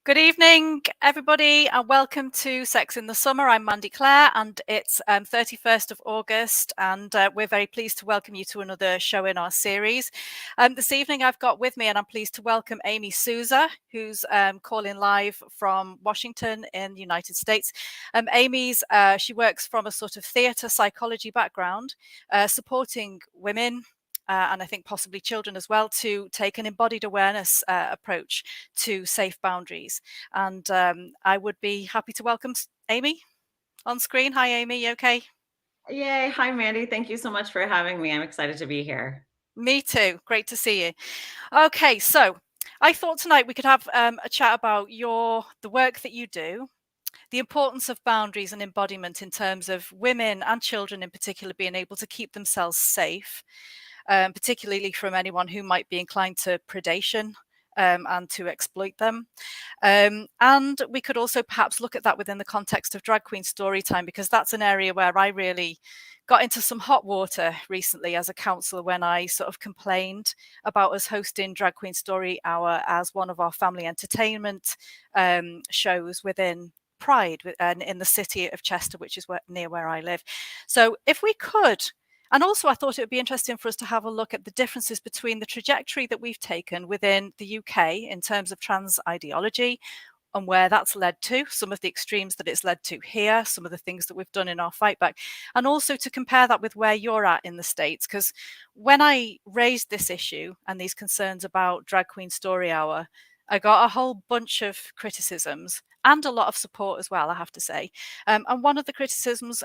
Good evening, everybody, and welcome to Sex in the Summer. I'm Mandy Clare, and it's 31st of August, and we're very pleased to welcome you to another show in our series. This evening, I've got with me, and I'm pleased to welcome Amy Sousa, who's calling live from Washington in the United States. She works from a sort of theatre psychology background, supporting women, and I think possibly children as well, to take an embodied awareness approach to safe boundaries. And I would be happy to welcome Amy on screen. Hi, Amy. You okay? Yay. Hi, Mandy. Thank you so much for having me. I'm excited to be here. Me too. Great to see you. Okay, so I thought tonight we could have a chat about the work that you do, the importance of boundaries and embodiment in terms of women and children in particular being able to keep themselves safe, particularly from anyone who might be inclined to predation and to exploit them. And we could also perhaps look at that within the context of drag queen story time, because that's an area where I really got into some hot water recently as a counsellor when I sort of complained about us hosting Drag Queen Story Hour as one of our family entertainment shows within Pride in the city of Chester, which is near where I live. So if we could, and also I thought it would be interesting for us to have a look at the differences between the trajectory that we've taken within the UK in terms of trans ideology and where that's led to, some of the extremes that it's led to here, some of the things that we've done in our fight back, and also to compare that with where you're at in the States. Because when I raised this issue and these concerns about Drag Queen Story Hour, I got a whole bunch of criticisms and a lot of support as well, I have to say. And one of the criticisms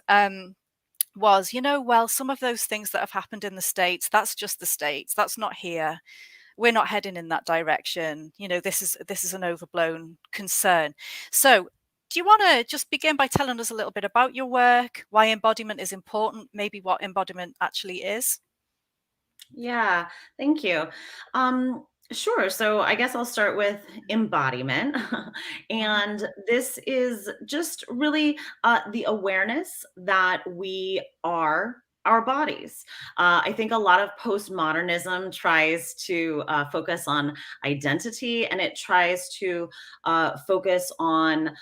was, well, some of those things that have happened in the States, that's just the States, that's not here. We're not heading in that direction. This is an overblown concern. So do you want to just begin by telling us a little bit about your work, why embodiment is important, maybe what embodiment actually is? Yeah, thank you. Sure. So I guess I'll start with embodiment. Mhm. And this is just really the awareness that we are our bodies. I think a lot of postmodernism tries to focus on identity, and it tries to focus on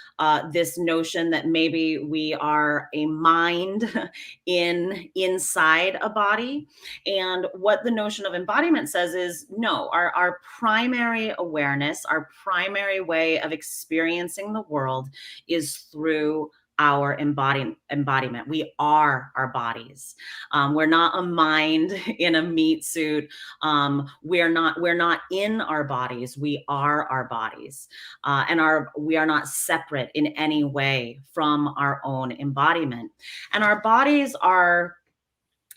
this notion that maybe we are a mind inside a body. And what the notion of embodiment says is no, our primary awareness, our primary way of experiencing the world is through our embodiment. We are our bodies. We're not a mind in a meat suit. We're not in our bodies. We are our bodies, and we are not separate in any way from our own embodiment. And our bodies are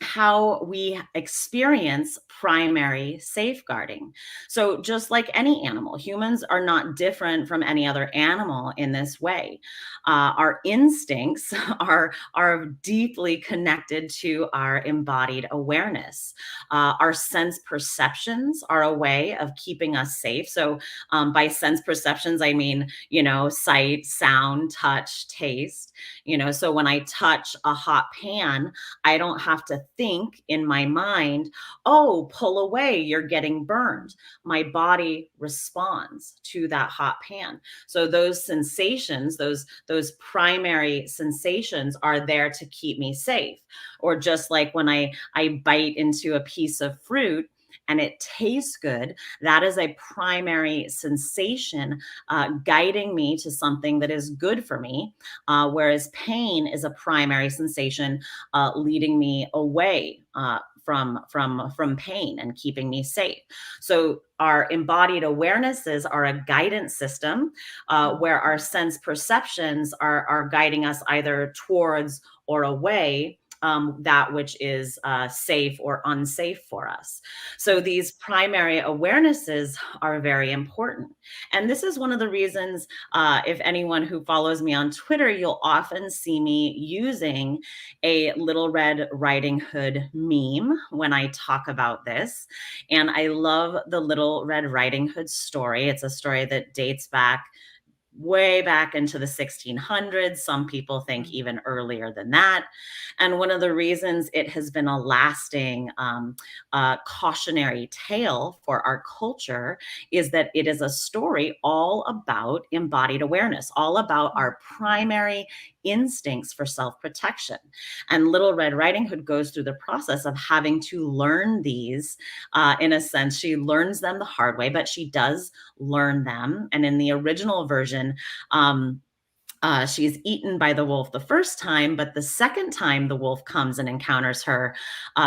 how we experience primary safeguarding. So, just like any animal, humans are not different from any other animal in this way. Our instincts are deeply connected to our embodied awareness. Our sense perceptions are a way of keeping us safe. So, by sense perceptions, I mean, sight, sound, touch, taste. So when I touch a hot pan, I don't have to think in my mind, oh, pull away, you're getting burned. My body responds to that hot pan. So those sensations, those primary sensations are there to keep me safe. Or just like when I bite into a piece of fruit and it tastes good, that is a primary sensation guiding me to something that is good for me. Whereas pain is a primary sensation leading me away from pain and keeping me safe. So our embodied awarenesses are a guidance system where our sense perceptions are guiding us either towards or away that which is safe or unsafe for us. So these primary awarenesses are very important. And this is one of the reasons, if anyone who follows me on Twitter, you'll often see me using a Little Red Riding Hood meme when I talk about this. And I love the Little Red Riding Hood story. It's a story that dates back way back into the 1600s. Some people think even earlier than that. And one of the reasons it has been a lasting cautionary tale for our culture is that it is a story all about embodied awareness, all about our primary instincts for self-protection. And Little Red Riding Hood goes through the process of having to learn these. In a sense, she learns them the hard way, but she does learn them. And in the original version, she's eaten by the wolf the first time, but the second time the wolf comes and encounters her,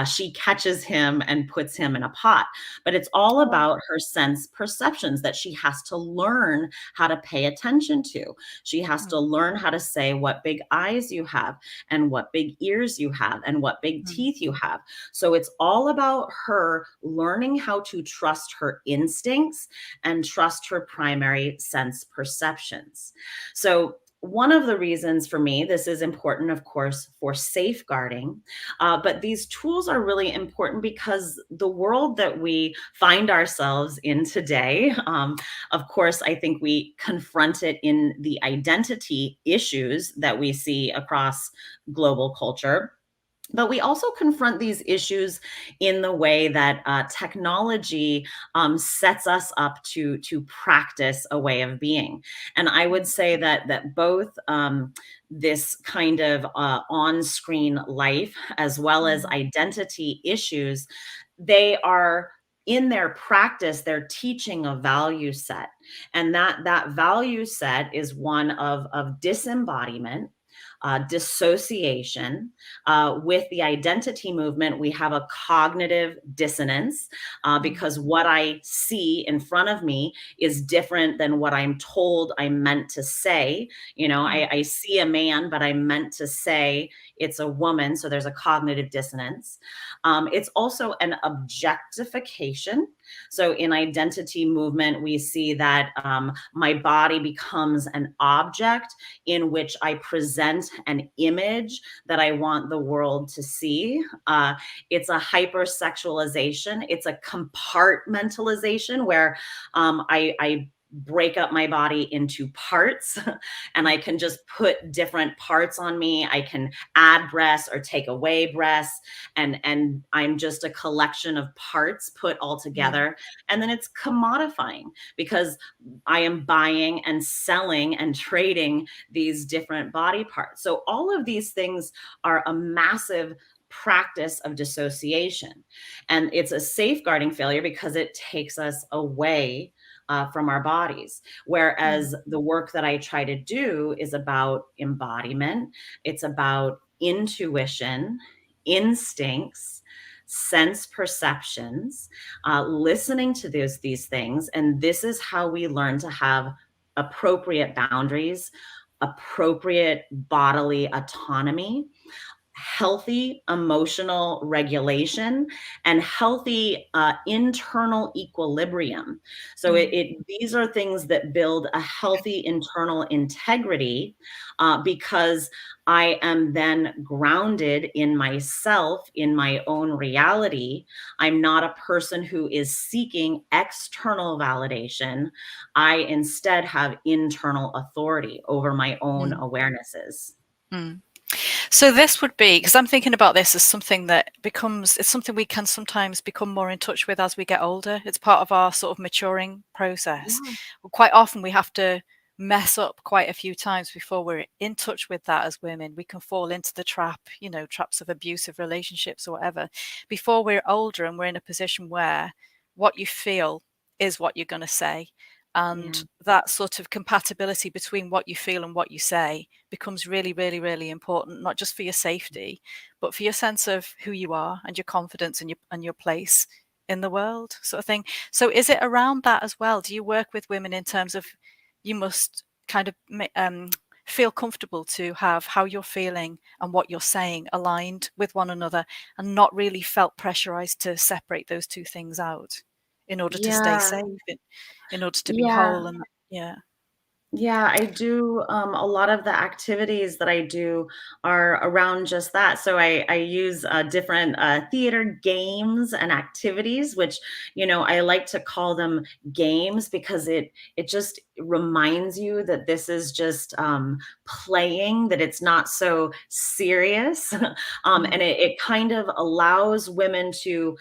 she catches him and puts him in a pot. But it's all about her sense perceptions that she has to learn how to pay attention to. She has to learn how to say what big eyes you have, and what big ears you have, and what big teeth you have. So it's all about her learning how to trust her instincts and trust her primary sense perceptions. So one of the reasons for me, this is important, of course, for safeguarding, but these tools are really important because the world that we find ourselves in today, of course, I think we confront it in the identity issues that we see across global culture. But we also confront these issues in the way that technology sets us up to practice a way of being. And I would say that both this kind of on-screen life, as well as identity issues, they are in their practice, they're teaching a value set. And that value set is one of disembodiment, dissociation. With the identity movement, we have a cognitive dissonance because what I see in front of me is different than what I'm told I'm meant to say. You know, I see a man, but I meant to say it's a woman. So there's a cognitive dissonance. It's also an objectification. So in identity movement, we see that my body becomes an object in which I present an image that I want the world to see. It's a hypersexualization. It's a compartmentalization where I break up my into into parts and I can just put different parts on me. I can add breasts or take away breasts, and I'm just a collection of parts put all together. And then it's commodifying because I am buying and selling and trading these different body parts. So all of these things are a massive practice of dissociation. And it's a safeguarding failure because it takes us away from our bodies. Whereas the work that I try to do is about embodiment, it's about intuition, instincts, sense perceptions, listening to these things. And this is how we learn to have appropriate boundaries, appropriate bodily autonomy, healthy emotional regulation, and healthy internal equilibrium. So these are things that build a healthy internal integrity because I am then grounded in myself, in my own reality. I'm not a person who is seeking external validation. I instead have internal authority over my own awarenesses. So this would be, because I'm thinking about this as something that it's something we can sometimes become more in touch with as we get older. It's part of our sort of maturing process. Yeah. Quite often we have to mess up quite a few times before we're in touch with that as women. We can fall into the traps of abusive relationships or whatever, before we're older and we're in a position where what you feel is what you're going to say. And that sort of compatibility between what you feel and what you say becomes really, really, really important, not just for your safety, but for your sense of who you are and your confidence and your place in the world, sort of thing. So is it around that as well? Do you work with women in terms of you must kind of feel comfortable to have how you're feeling and what you're saying aligned with one another, and not really felt pressurized to separate those two things out in order to stay Yeah. safe, in order to be Yeah. whole? And Yeah, I do. A lot of the activities that I do are around just that. So I use different theater games and activities, which I like to call them games because it just reminds you that this is just playing, that it's not so serious, and Mm, it kind of allows women to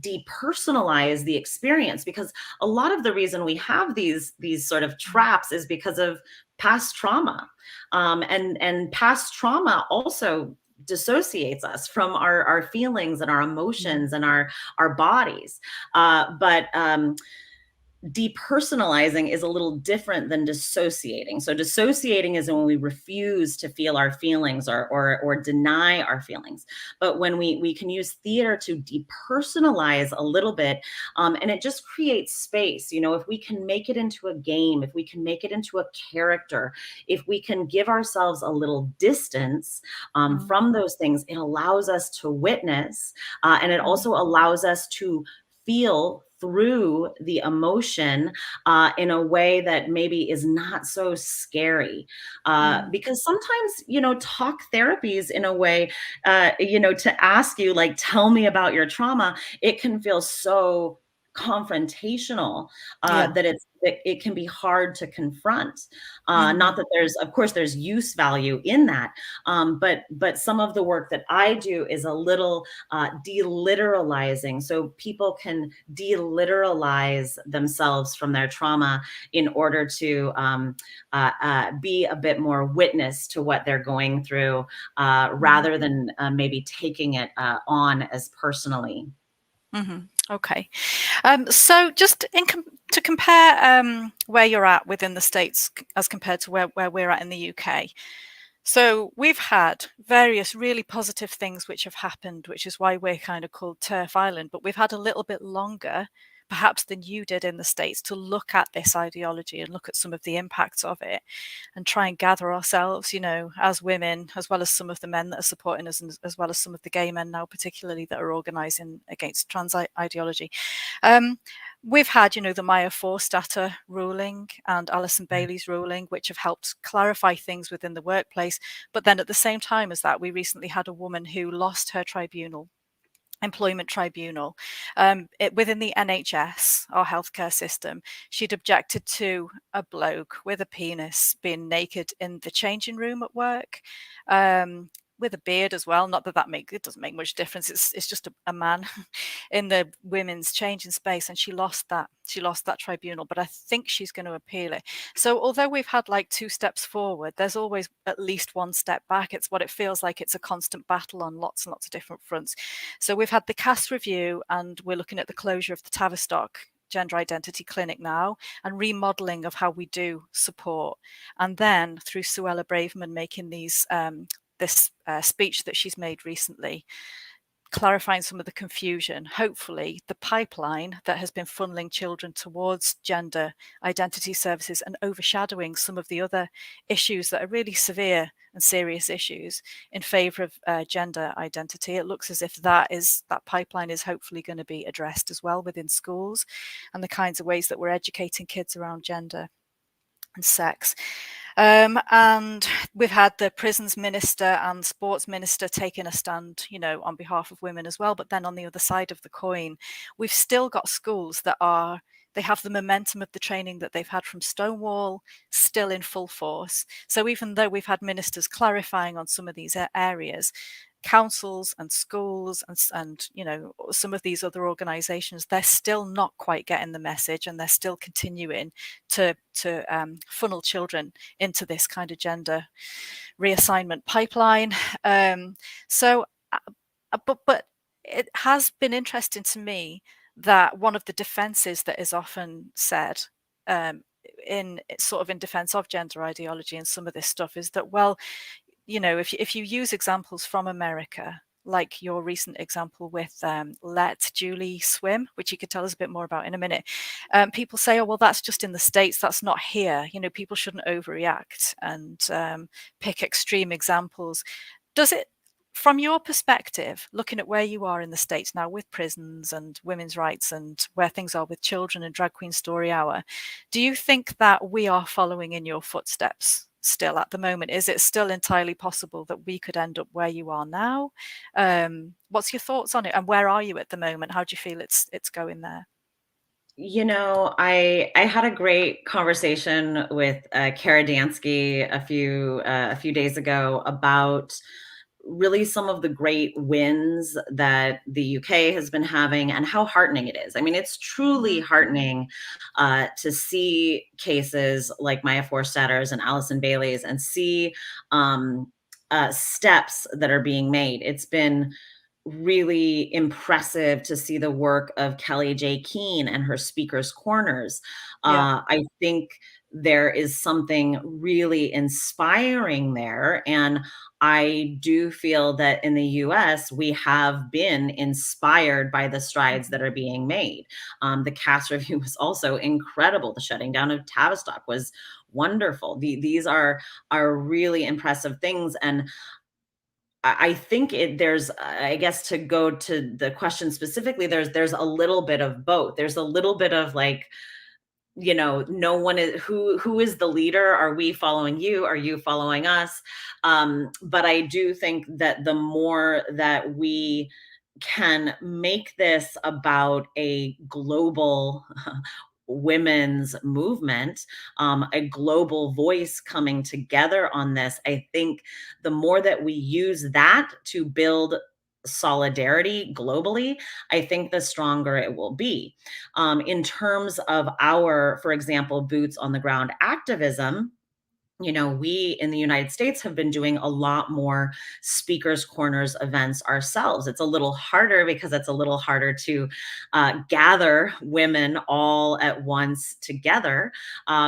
depersonalize the experience, because a lot of the reason we have these sort of mm, traps is because of past trauma, and past trauma also dissociates us from our feelings and our mm, emotions and our bodies, but depersonalizing is a little different than dissociating. So dissociating is when we refuse to feel our feelings, or deny our feelings. But when we can use theater to depersonalize a little bit, and it just creates space. If we can make it into a game, if we can make it into a character, if we can give ourselves a little distance mm, from those things, it allows us to witness, and it mm, also allows us to feel through the emotion in a way that maybe is not so scary. mm, Because sometimes, talk therapies in a way, to ask you, like, tell me about your trauma, it can feel so confrontational, yeah. that it can be hard to confront. Not Mhm, that of course, there's use value in that, but some of the work that I do is a little deliteralizing, so people can deliteralize themselves from their trauma in order to be a bit more witness to what they're going through, mm, rather than maybe taking it on as personally. mhm. Okay. So just to compare where you're at within the States as compared to where we're at in the UK. So we've had various really positive things which have happened, which is why we're kind of called Turf Island, but we've had a little bit longer, perhaps than you did in the States, to look at this ideology and look at some of the impacts of it and try and gather ourselves, as women, as well as some of the men that are supporting us, and as well as some of the gay men now, particularly, that are organising against trans ideology. Um, We've had, the Maya Forstater ruling and Alison Bailey's ruling, which have helped clarify things within the workplace. But then at the same time as that, we recently had a woman who lost her employment tribunal, within the NHS, our healthcare system. She'd objected to a bloke with a penis being naked in the changing room at work, um, with a beard as well. Not that it doesn't make much difference. It's just a man in the women's changing space, and she lost that. She lost that tribunal, but I think she's going to appeal it. So although we've had like 2 steps forward, there's always at least 1 step back. It's what it feels like. It's a constant battle on lots and lots of different fronts. So we've had the CAS review, and we're looking at the closure of the Tavistock Gender Identity Clinic now, and remodeling of how we do support. And then through Suella Braverman making this speech that she's made recently, clarifying some of the confusion. Hopefully, the pipeline that has been funneling children towards gender identity services and overshadowing some of the other issues that are really severe and serious issues in favour of gender identity. It looks as if that pipeline is hopefully going to be addressed as well within schools, and the kinds of ways that we're educating kids around gender and sex. And we've had the prisons minister and sports minister taking a stand, on behalf of women as well. But then on the other side of the coin, we've still got schools they have the momentum of the training that they've had from Stonewall still in full force. So even though we've had ministers clarifying on some of these areas, councils and schools and some of these other organizations, they're still not quite getting the message, and they're still continuing to funnel children into this kind of gender reassignment pipeline. So but it has been interesting to me that one of the defenses that is often said, in defense of gender ideology and some of this stuff, is that, well, if you use examples from America, like your recent example with Let Julie Swim, which you could tell us a bit more about in a minute, people say, oh, well, that's just in the States, that's not here. People shouldn't overreact and pick extreme examples. Does it from your perspective, looking at where you are in the States now with prisons and women's rights and where things are with children and Drag Queen Story Hour, do you think that we are following in your footsteps still at the moment? Is it still entirely possible that we could end up where you are now? What's your thoughts on it, and where are you at the moment? How do you feel it's going there? I had a great conversation with Kara Dansky a few days ago about really some of the great wins that the UK has been having and how heartening it is. I mean, it's truly heartening to see cases like Maya Forstetter's and Alison Bailey's and see steps that are being made. It's been really impressive to see the work of Kelly J. Keene and her speakers' corners. Yeah. I think there is something really inspiring there. And I do feel that in the US, we have been inspired by the strides that are being made. The cast review was also incredible. The shutting down of Tavistock was wonderful. These are really impressive things. And I think there's, I guess, to go to the question specifically, there's a little bit of both. There's a little bit of like, no one is who is the leader? Are we following you? Are you following us? But I do think that the more that we can make this about a global women's movement, a global voice coming together on this, I think the more that we use that to build solidarity globally, I think the stronger it will be. In terms of our, for example, boots on the ground activism, we in the United States have been doing a lot more speakers corners events ourselves. It's a little harder because it's a little harder to gather women all at once together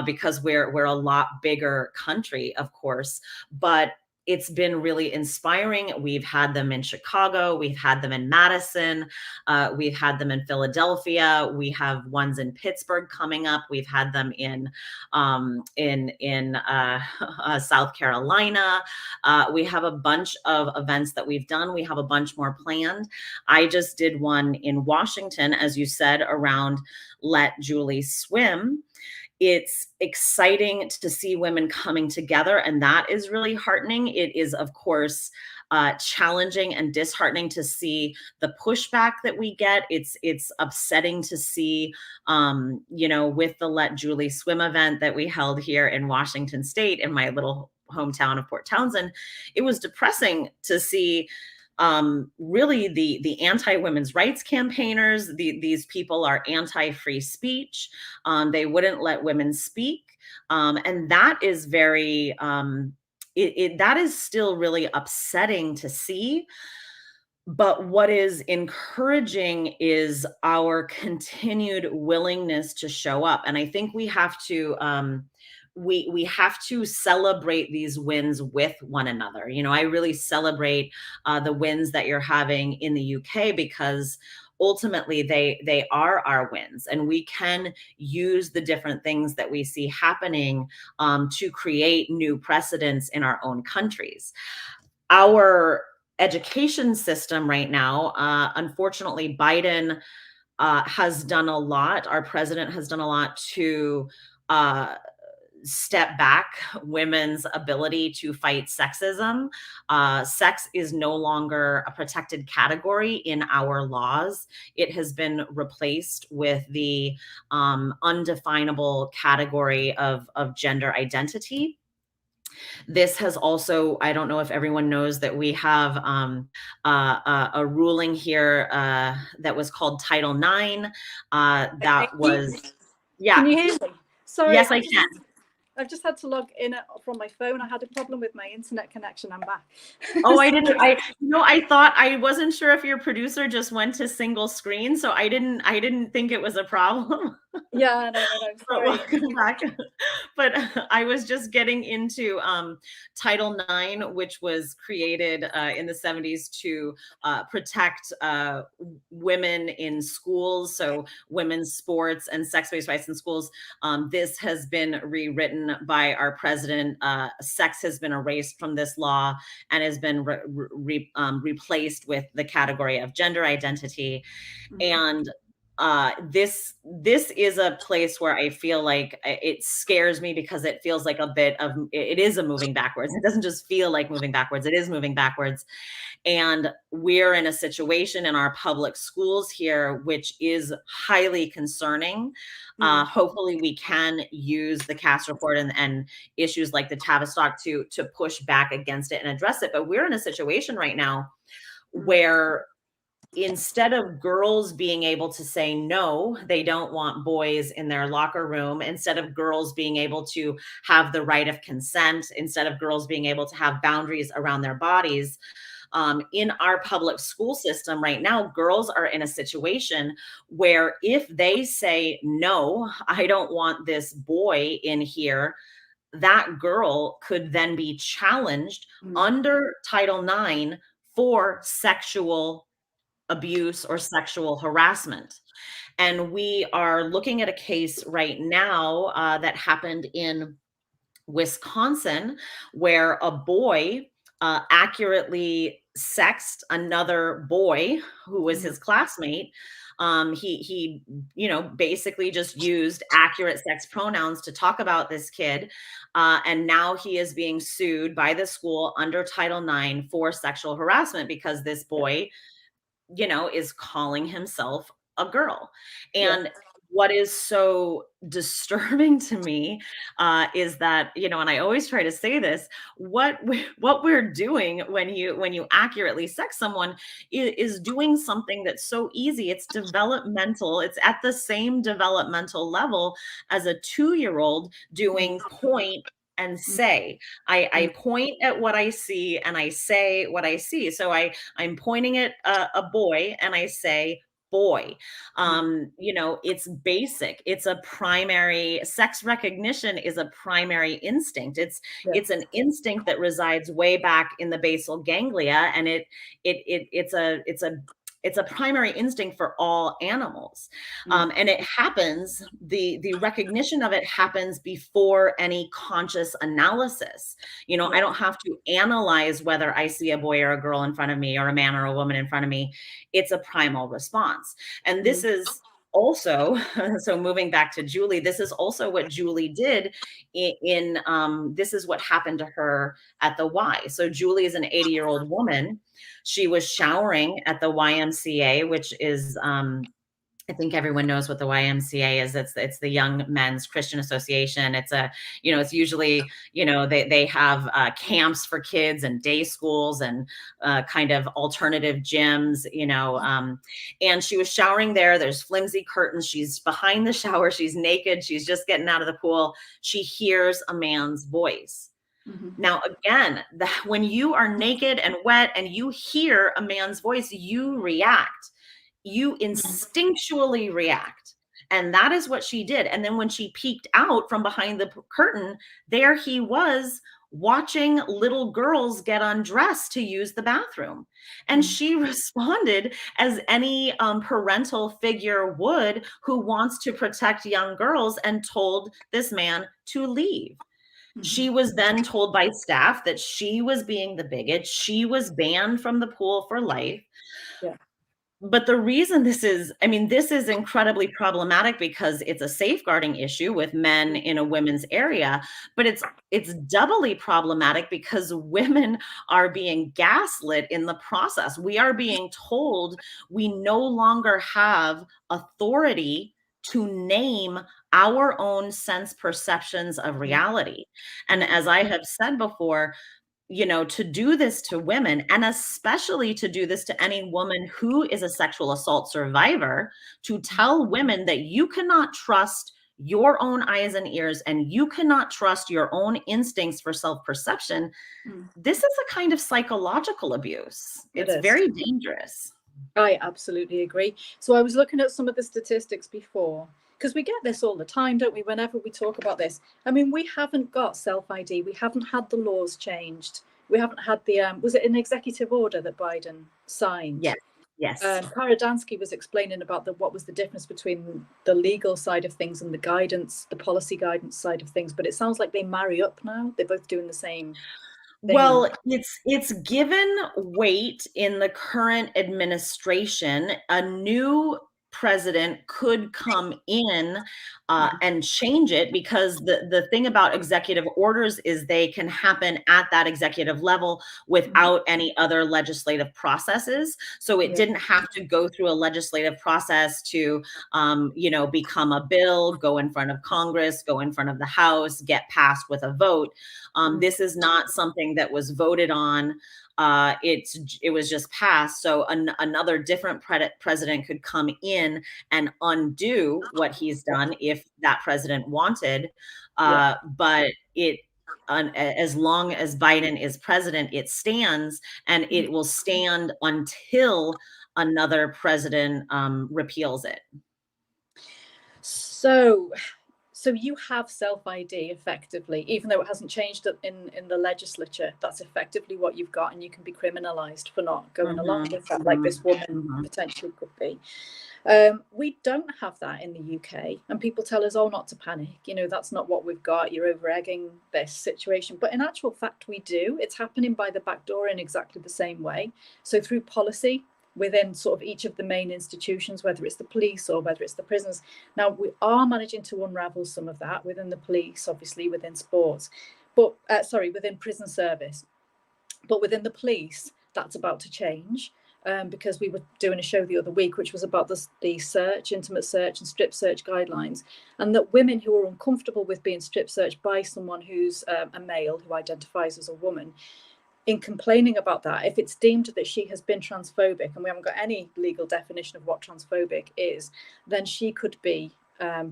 because we're a lot bigger country, of course, but it's been really inspiring. We've had them in Chicago, we've had them in Madison, we've had them in Philadelphia, we have ones in Pittsburgh coming up, we've had them in South Carolina. We have a bunch of events that we've done. We have a bunch more planned. I just did one in Washington, as you said, around Let Julie Swim. It's exciting to see women coming together, and that is really heartening. It is, of course, challenging and disheartening to see the pushback that we get. It's upsetting to see, with the Let Julie Swim event that we held here in Washington State in my little hometown of Port Townsend. It was depressing to see really the anti-women's rights campaigners. These people are anti-free speech. They wouldn't let women speak. And that is very, that is still really upsetting to see. But what is encouraging is our continued willingness to show up. And I think we have to, we have to celebrate these wins with one another. I really celebrate the wins that you're having in the UK because ultimately they are our wins, and we can use the different things that we see happening to create new precedents in our own countries. Our education system right now, unfortunately, Biden has done a lot. Our president has done a lot to step back women's ability to fight sexism. Sex is no longer a protected category in our laws. It has been replaced with the undefinable category of gender identity. This has also, I don't know if everyone knows that we have a ruling here that was called Title IX. That was, yeah. Can you hear me? Sorry. Yes, I can. I've just had to log in from my phone. I had a problem with my internet connection. I'm back. Oh, I didn't. I thought, I wasn't sure if your producer just went to single screen, so I didn't think it was a problem. Yeah, no. Sorry. Welcome back. But I was just getting into Title IX, which was created in the 70s to protect women in schools, so women's sports and sex-based rights in schools. This has been rewritten written by our president, sex has been erased from this law and has been replaced with the category of gender identity. And this is a place where I feel like it scares me, because it feels like it is a moving backwards. It doesn't just feel like moving backwards, it is moving backwards. And we're in a situation in our public schools here, which is highly concerning. Hopefully we can use the Cass report and issues like the Tavistock to push back against it and address it. But we're in a situation right now where instead of girls being able to say no, they don't want boys in their locker room, instead of girls being able to have the right of consent, instead of girls being able to have boundaries around their bodies, in our public school system right now, girls are in a situation where if they say, no, I don't want this boy in here, that girl could then be challenged under Title IX for sexual abuse or sexual harassment. And we are looking at a case right now that happened in Wisconsin, where a boy accurately sexed another boy who was his classmate. He basically just used accurate sex pronouns to talk about this kid. And now he is being sued by the school under Title IX for sexual harassment, because this boy, is calling himself a girl. And what is so disturbing to me is that, and I always try to say this, what we're doing when you accurately sex someone is doing something that's so easy. It's developmental. It's at the same developmental level as a 2-year-old doing point and say. I point at what I see and I say what I see. So I'm pointing at a boy and I say boy. It's basic. It's a primary sex recognition is a primary instinct. It's an instinct that resides way back in the basal ganglia, and it's a primary instinct for all animals. And it happens, the recognition of it happens before any conscious analysis. I don't have to analyze whether I see a boy or a girl in front of me or a man or a woman in front of me. It's a primal response. And this is also, so moving back to Julie, this is also what Julie did in this is what happened to her at the Y. So Julie is an 80-year-old woman. She was showering at the YMCA, which is, I think everyone knows what the YMCA is. It's the Young Men's Christian Association. It's it's usually, they have camps for kids and day schools and kind of alternative gyms, and she was showering there. There's flimsy curtains. She's behind the shower. She's naked. She's just getting out of the pool. She hears a man's voice. Now, again, when you are naked and wet and you hear a man's voice, you react. You instinctually react. And that is what she did. And then when she peeked out from behind the curtain, there he was watching little girls get undressed to use the bathroom. And she responded as any parental figure would, who wants to protect young girls, and told this man to leave. She was then told by staff that she was being the bigot. She was banned from the pool for life. But the reason this is incredibly problematic, because it's a safeguarding issue with men in a women's area, but it's doubly problematic because women are being gaslit in the process. We are being told we no longer have authority to name our own sense perceptions of reality. And as I have said before, to do this to women, and especially to do this to any woman who is a sexual assault survivor, to tell women that you cannot trust your own eyes and ears and you cannot trust your own instincts for self-perception, this is a kind of psychological abuse. It's very dangerous. I absolutely agree. So I was looking at some of the statistics before, because we get this all the time, don't we? Whenever we talk about this, we haven't got self-ID. We haven't had the laws changed. We haven't had the, was it an executive order that Biden signed? Yes. Yes. Kara Dansky was explaining about what was the difference between the legal side of things and the guidance, the policy guidance side of things. But it sounds like they marry up now. They're both doing the same thing. Well, it's given weight in the current administration. A new president could come in and change it, because the thing about executive orders is they can happen at that executive level without any other legislative processes. So it didn't have to go through a legislative process to, become a bill, go in front of Congress, go in front of the House, get passed with a vote. This is not something that was voted on. It was just passed. So another different president could come in and undo what he's done if that president wanted. But as long as Biden is president, it stands, and it will stand until another president repeals it. So you have self-ID effectively, even though it hasn't changed in the legislature. That's effectively what you've got, and you can be criminalized for not going along with that, like this woman potentially could be. We don't have that in the UK, and people tell us, oh, not to panic. That's not what we've got. You're over-egging this situation. But in actual fact, we do. It's happening by the back door in exactly the same way. So through policy, within sort of each of the main institutions, whether it's the police or whether it's the prisons. Now, we are managing to unravel some of that within the police, obviously within sports, but within prison service. But within the police, that's about to change, because we were doing a show the other week, which was about the search, intimate search and strip search guidelines, and that women who are uncomfortable with being strip searched by someone who's a male who identifies as a woman, in complaining about that, if it's deemed that she has been transphobic, and we haven't got any legal definition of what transphobic is, then she could be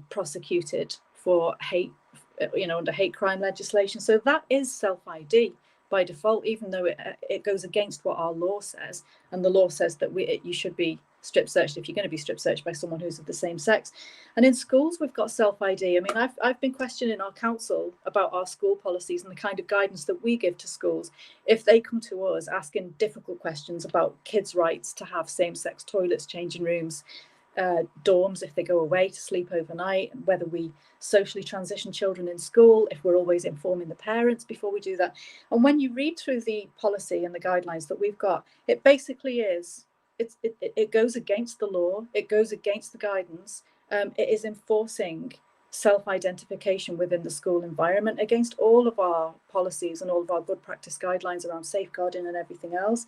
prosecuted for hate, under hate crime legislation. So that is self-ID by default, even though it goes against what our law says. And the law says that you should be strip searched if you're going to be strip searched by someone who's of the same sex. And in schools, we've got self-ID. I mean, I've been questioning our council about our school policies and the kind of guidance that we give to schools if they come to us asking difficult questions about kids' rights to have same-sex toilets, changing rooms, dorms if they go away to sleep overnight, whether we socially transition children in school, if we're always informing the parents before we do that. And when you read through the policy and the guidelines that we've got, it basically is, it goes against the law, it goes against the guidance. It is enforcing self-identification within the school environment against all of our policies and all of our good practice guidelines around safeguarding and everything else.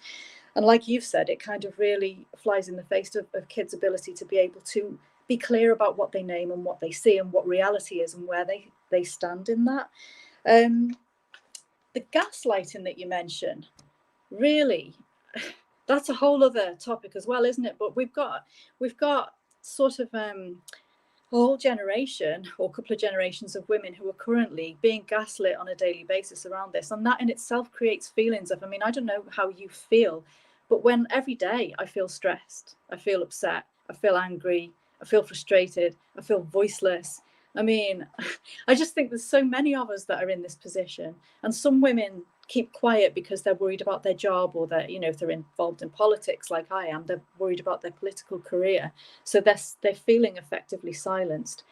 And like you've said, it kind of really flies in the face of kids' ability to be able to be clear about what they name and what they see and what reality is and where they stand in that. The gaslighting that you mentioned, really, that's a whole other topic as well, isn't it? But we've got sort of a whole generation or a couple of generations of women who are currently being gaslit on a daily basis around this. And that in itself creates feelings of, I mean, I don't know how you feel, but when every day I feel stressed, I feel upset, I feel angry, I feel frustrated, I feel voiceless. I mean, I just think there's so many of us that are in this position, and some women keep quiet because they're worried about their job, or that, if they're involved in politics like I am, they're worried about their political career. So they're feeling effectively silenced.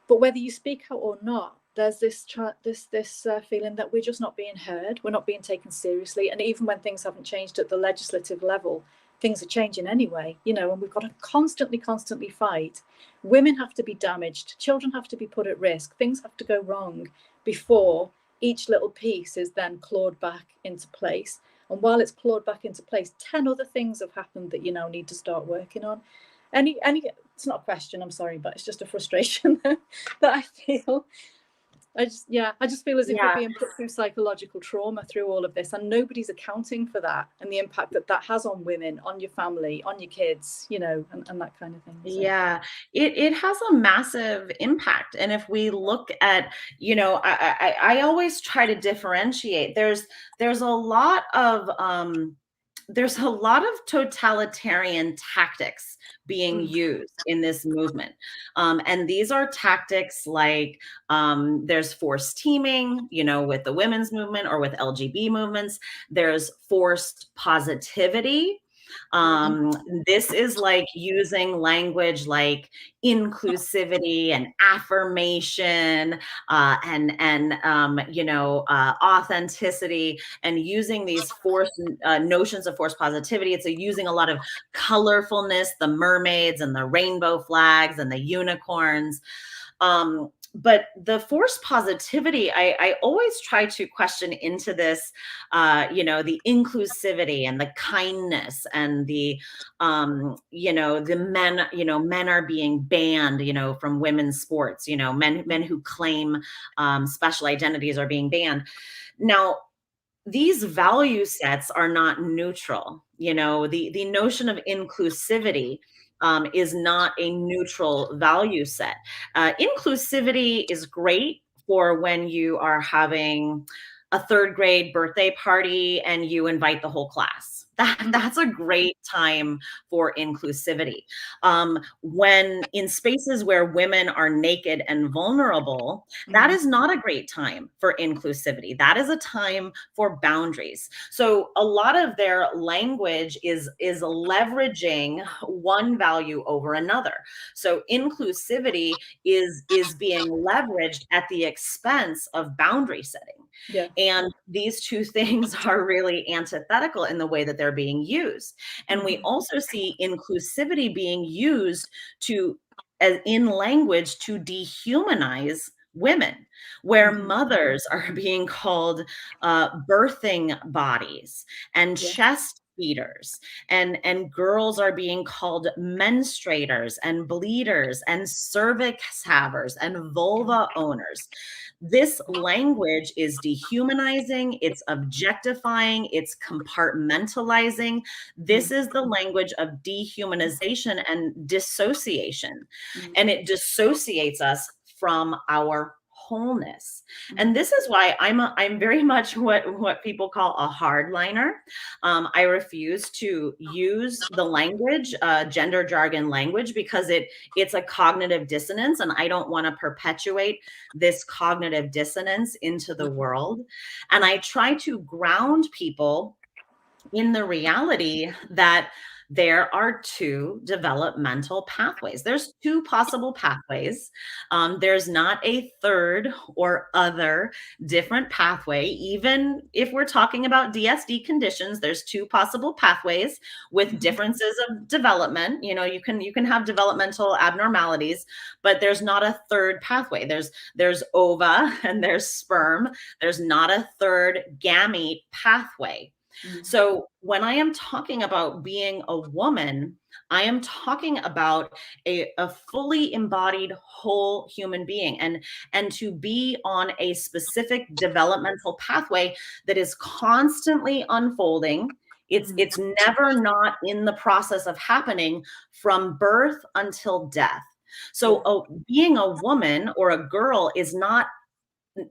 But whether you speak out or not, there's this feeling that we're just not being heard, we're not being taken seriously. And even when things haven't changed at the legislative level, things are changing anyway, and we've got to constantly fight. Women have to be damaged, children have to be put at risk, things have to go wrong before each little piece is then clawed back into place. And while it's clawed back into place, 10 other things have happened that you now need to start working on. It's not a question, I'm sorry, but it's just a frustration that I feel. I just feel as if we're being put through psychological trauma through all of this, and nobody's accounting for that and the impact that has on women, on your family, on your kids, and that kind of thing. So. Yeah, it has a massive impact. And if we look at, I always try to differentiate. There's a lot of totalitarian tactics being used in this movement. And these are tactics like there's forced teaming, with the women's movement or with LGB movements. There's forced positivity. This is like using language like inclusivity and affirmation, authenticity, and using these notions of forced positivity. It's using a lot of colorfulness, the mermaids and the rainbow flags and the unicorns. But the forced positivity, I always try to question into this, the inclusivity and the kindness and the men, men are being banned, from women's sports, men who claim special identities are being banned. Now, these value sets are not neutral. The notion of inclusivity is not a neutral value set. Inclusivity is great for when you are having a third grade birthday party and you invite the whole class. That's a great time for inclusivity. When in spaces where women are naked and vulnerable, that is not a great time for inclusivity. That is a time for boundaries. So a lot of their language is leveraging one value over another. So inclusivity is being leveraged at the expense of boundary setting. Yeah. And these two things are really antithetical in the way that they're being used. And we also see inclusivity being used in language to dehumanize women, where mothers are being called birthing bodies and chest feeders, and girls are being called menstruators and bleeders and cervix havers and vulva owners. This language is dehumanizing, it's objectifying, it's compartmentalizing. This is the language of dehumanization and dissociation. And it dissociates us from our wholeness. And this is why I'm very much what people call a hardliner. I refuse to use the language, gender jargon language, because it's a cognitive dissonance, and I don't want to perpetuate this cognitive dissonance into the world. And I try to ground people in the reality that there are two developmental pathways. There's two possible pathways. There's not a third or other different pathway. Even if we're talking about DSD conditions, there's two possible pathways with differences of development. You can have developmental abnormalities, but there's not a third pathway. There's ova and there's sperm. There's not a third gamete pathway. So when I am talking about being a woman, I am talking about a fully embodied whole human being, and to be on a specific developmental pathway that is constantly unfolding. It's never not in the process of happening from birth until death. So being a woman or a girl is not,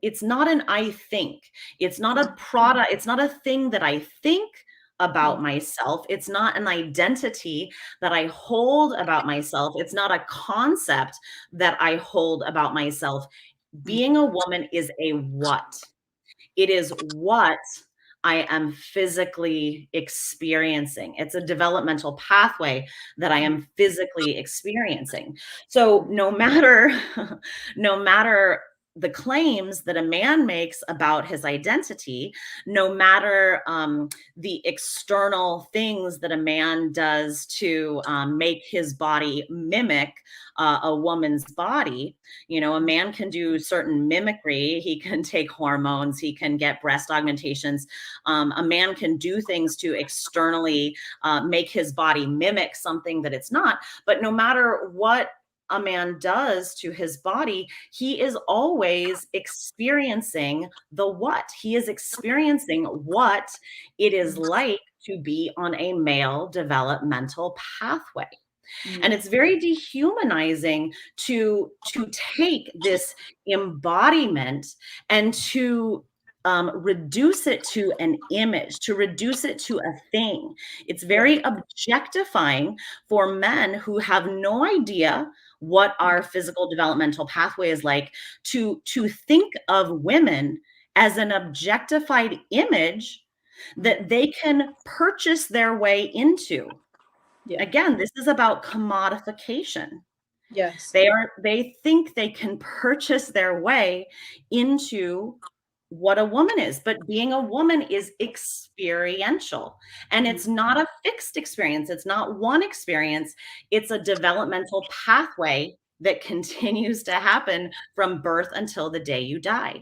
it's not an I think. It's not a product. It's not a thing that I think about myself. It's not an identity that I hold about myself. It's not a concept that I hold about myself. Being a woman is a what. It is what I am physically experiencing. It's a developmental pathway that I am physically experiencing. So no matter the claims that a man makes about his identity, no matter the external things that a man does to make his body mimic a woman's body. A man can do certain mimicry. He can take hormones. He can get breast augmentations. A man can do things to externally make his body mimic something that it's not. But no matter what a man does to his body, he is always experiencing the what. He is experiencing what it is like to be on a male developmental pathway. And it's very dehumanizing to take this embodiment and to reduce it to an image, to reduce it to a thing. It's very objectifying for men who have no idea what our physical developmental pathway is like, to think of women as an objectified image that they can purchase their way into. Yeah. Again, this is about commodification. Yes. They think they can purchase their way into what a woman is, but being a woman is experiential, and it's not a fixed experience. It's not one experience. It's a developmental pathway that continues to happen from birth until the day you die.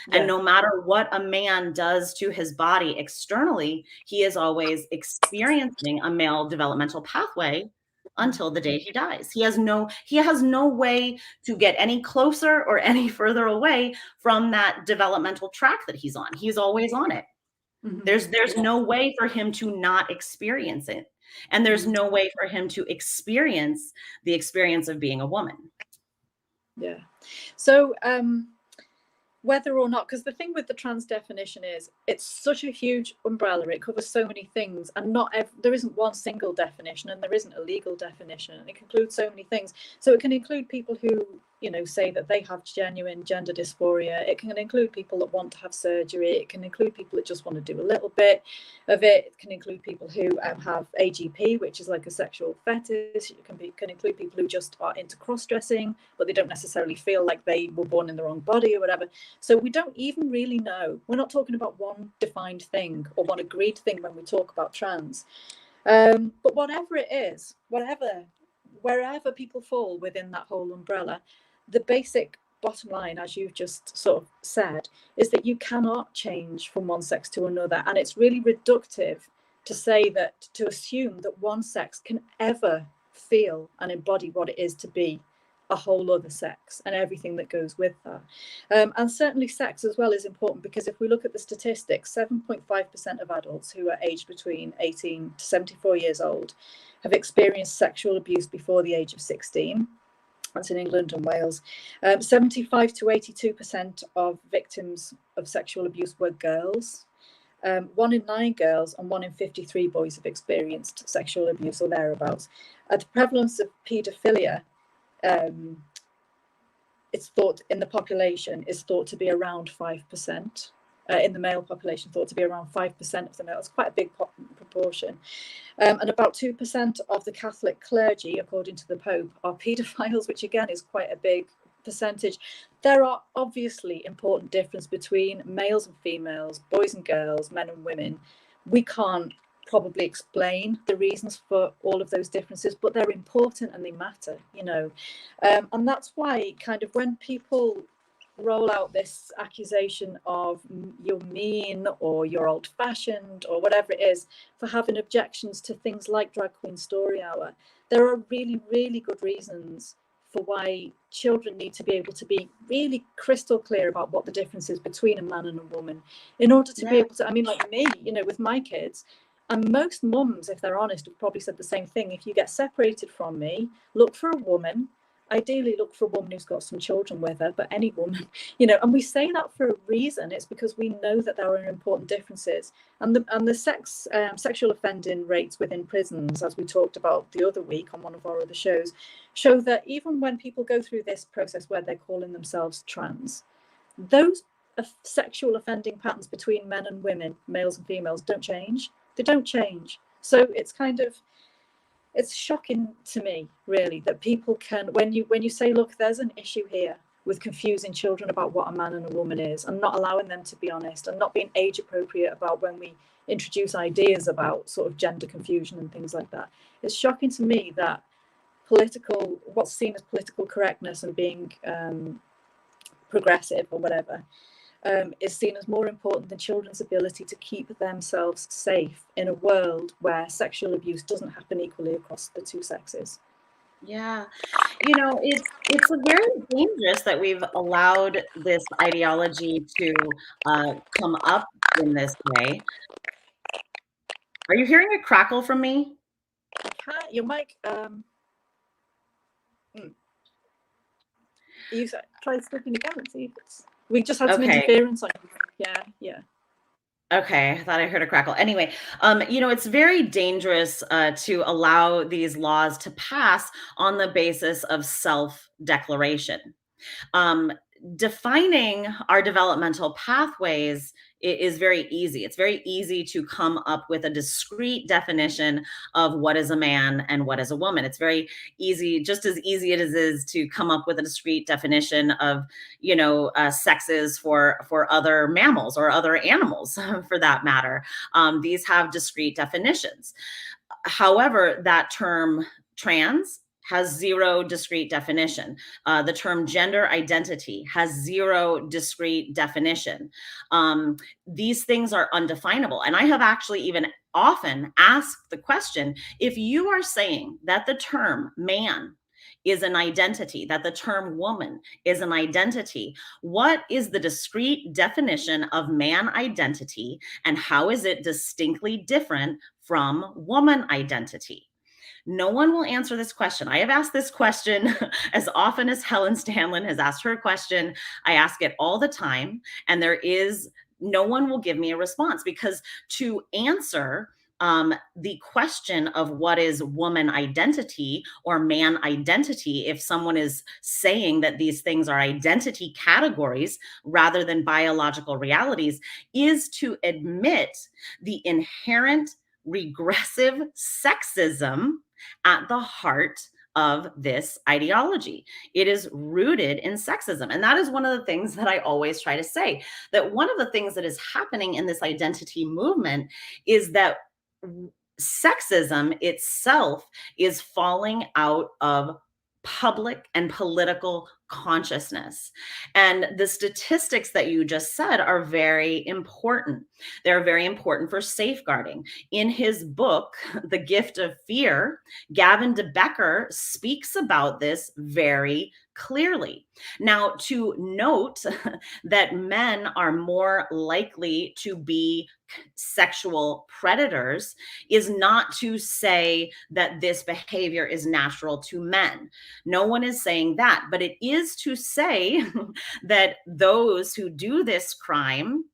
Yeah. And no matter what a man does to his body externally, he is always experiencing a male developmental pathway until the day he dies. He has no way to get any closer or any further away from that developmental track that he's on. He's always on it. There's no way for him to not experience it. And there's no way for him to experience the experience of being a woman. Yeah. So whether or not, because the thing with the trans definition is it's such a huge umbrella, it covers so many things, and there isn't one single definition, and there isn't a legal definition, and it includes so many things. So it can include people who, you know, say that they have genuine gender dysphoria. It can include people that want to have surgery. It can include people that just want to do a little bit of it. It can include people who have AGP, which is like a sexual fetish. It can include people who just are into cross-dressing, but they don't necessarily feel like they were born in the wrong body or whatever. So we don't even really know. We're not talking about one defined thing or one agreed thing when we talk about trans. But whatever it is, wherever people fall within that whole umbrella, the basic bottom line, as you've just sort of said, is that you cannot change from one sex to another. And it's really reductive to assume that one sex can ever feel and embody what it is to be a whole other sex and everything that goes with that. And certainly sex as well is important, because if we look at the statistics, 7.5% of adults who are aged between 18 to 74 years old have experienced sexual abuse before the age of 16. That's in England and Wales. 75 to 82% of victims of sexual abuse were girls. 1 in 9 girls and 1 in 53 boys have experienced sexual abuse or thereabouts. The prevalence of paedophilia, it's thought in the population is thought to be around 5%. In the male population, thought to be around 5% of the male. It's quite a big proportion. And about 2% of the Catholic clergy, according to the Pope, are paedophiles, which again is quite a big percentage. There are obviously important differences between males and females, boys and girls, men and women. We can't probably explain the reasons for all of those differences, but they're important and they matter, you know. And that's why kind of when people roll out this accusation of you're mean or you're old-fashioned or whatever it is for having objections to things like Drag Queen Story Hour, there are really, really good reasons for why children need to be able to be really crystal clear about what the difference is between a man and a woman in order to be able to, I mean, like me, you know, with my kids, and most mums, if they're honest, have probably said the same thing. If you get separated from me, look for a woman. Ideally look for a woman who's got some children with her, but any woman, you know, and we say that for a reason. It's because we know that there are important differences, and the sexual offending rates within prisons, as we talked about the other week on one of our other shows, show that even when people go through this process where they're calling themselves trans, those sexual offending patterns between men and women, males and females, don't change. They don't change. So it's kind of, it's shocking to me, really, that people can, when you say, look, there's an issue here with confusing children about what a man and a woman is, and not allowing them to be honest, and not being age appropriate about when we introduce ideas about sort of gender confusion and things like that. It's shocking to me that what's seen as political correctness and being progressive or whatever, is seen as more important than children's ability to keep themselves safe in a world where sexual abuse doesn't happen equally across the two sexes. Yeah, you know, it's very dangerous that we've allowed this ideology to come up in this way. Are you hearing a crackle from me? Your mic. You try speaking again and see if it's. We just had some interference on you. Yeah. Okay, I thought I heard a crackle. Anyway, you know, it's very dangerous to allow these laws to pass on the basis of self-declaration. defining our developmental pathways is very easy. It's very easy to come up with a discrete definition of what is a man and what is a woman. It's very easy, just as easy as it is to come up with a discrete definition of, sexes for other mammals or other animals, for that matter. These have discrete definitions. However, that term trans has zero discrete definition. The term gender identity has zero discrete definition. These things are undefinable. And I have actually even often asked the question, if you are saying that the term man is an identity, that the term woman is an identity, what is the discrete definition of man identity, and how is it distinctly different from woman identity? No one will answer this question. I have asked this question as often as Helen Stanlin has asked her question. I ask it all the time, and no one will give me a response, because to answer the question of what is woman identity or man identity, if someone is saying that these things are identity categories rather than biological realities, is to admit the inherent regressive sexism at the heart of this ideology. It is rooted in sexism. And that is one of the things that I always try to say, that one of the things that is happening in this identity movement is that sexism itself is falling out of public and political consciousness. And the statistics that you just said are very important. They're very important for safeguarding. In his book, The Gift of Fear, Gavin de Becker speaks about this very clearly. Now, to note that men are more likely to be sexual predators is not to say that this behavior is natural to men. No one is saying that, but it is to say that those who do this crime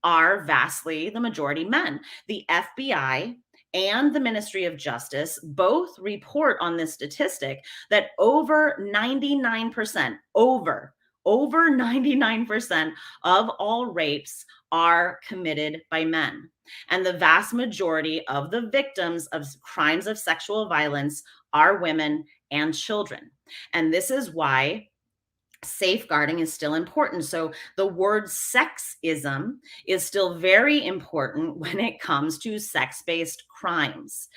are vastly the majority men. The FBI and the Ministry of Justice both report on this statistic that over 99%, over 99% of all rapes are committed by men. And the vast majority of the victims of crimes of sexual violence are women and children. And this is why safeguarding is still important. So the word sexism is still very important when it comes to sex-based crimes.